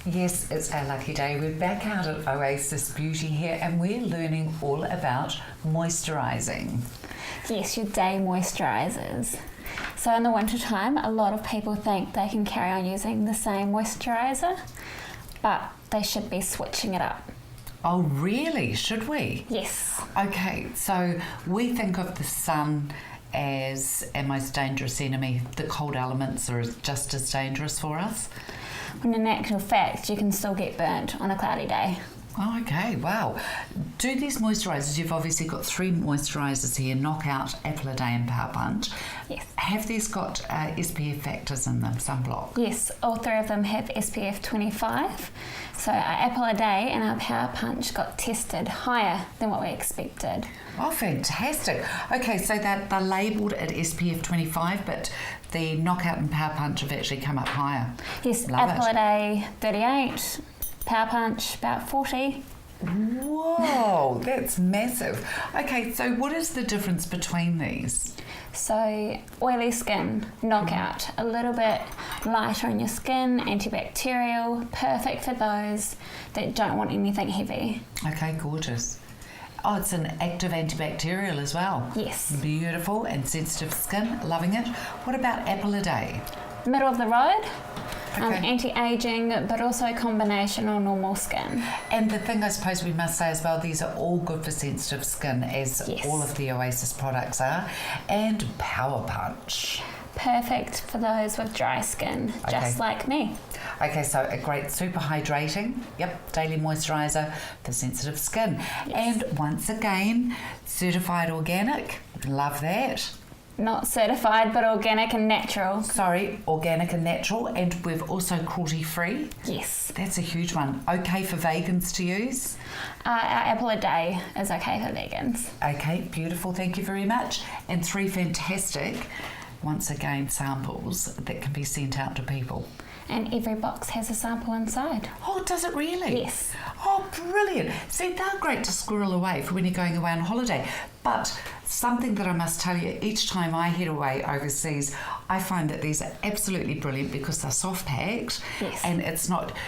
Yes, it's our lucky day. We're back out at Oasis Beauty here and we're learning all about moisturising. Yes, your day moisturisers. So in the winter time, a lot of people think they can carry on using the same moisturiser, but they should be switching it up. Oh, really? Should we? Yes. Okay, so we think of the sun as our most dangerous enemy. The cold elements are just as dangerous for us. When in actual fact, you can still get burnt on a cloudy day. Oh, okay, wow. Do these moisturisers, you've obviously got 3 moisturisers here, Knockout, Apple a Day and Power Punch. Yes. Have these got SPF factors in them, sunblock? Yes, all 3 of them have SPF 25. So our Apple a Day and our Power Punch got tested higher than what we expected. Oh, fantastic. Okay, so they're labelled at SPF 25, but the Knockout and Power Punch have actually come up higher. Yes, Love Apple it. a Day 38, Power Punch about 40. Whoa, that's massive. Okay, so what is the difference between these? So oily skin, Knockout, a little bit lighter on your skin, antibacterial, perfect for those that don't want anything heavy. Okay, gorgeous. Oh, it's an active antibacterial as well. Yes. Beautiful and sensitive skin, loving it. What about Apple a Day? Middle of the road, Okay. anti-aging, but also a combination on normal skin. And the thing I suppose we must say as well, these are all good for sensitive skin, as Yes. all of the Oasis products are. And Power Punch. Perfect for those with dry skin, just like me. Okay, so a great super hydrating, daily moisturiser for sensitive skin. Yes. And once again, certified organic, love that. Not certified, but organic and natural. Sorry, organic and natural, and we've also cruelty free. Yes. That's a huge one. Okay for vegans to use. Our Apple a Day is okay for vegans. Okay, beautiful, thank you very much. And 3 fantastic, once again, samples that can be sent out to people. And every box has a sample inside. Oh, does it really? Yes. Oh, brilliant. See, they're great to squirrel away for when you're going away on holiday. But something that I must tell you, each time I head away overseas, I find that these are absolutely brilliant because they're soft packed. Yes. And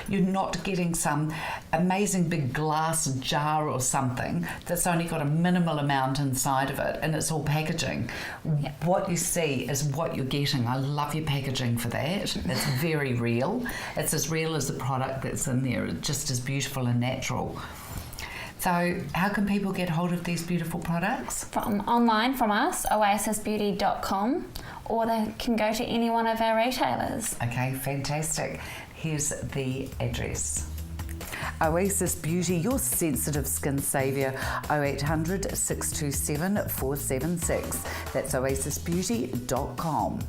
you're not getting some amazing big glass jar or something that's only got a minimal amount inside of it and it's all packaging. Yep. What you see is what you're getting. I love your packaging for that. It's very real. It's as real as the product that's in there. It's just as beautiful and natural. So how can people get hold of these beautiful products? From online from us, oasisbeauty.com, or they can go to any one of our retailers. Okay, fantastic. Here's the address. Oasis Beauty, your sensitive skin saviour, 0800 627 476. That's oasisbeauty.com.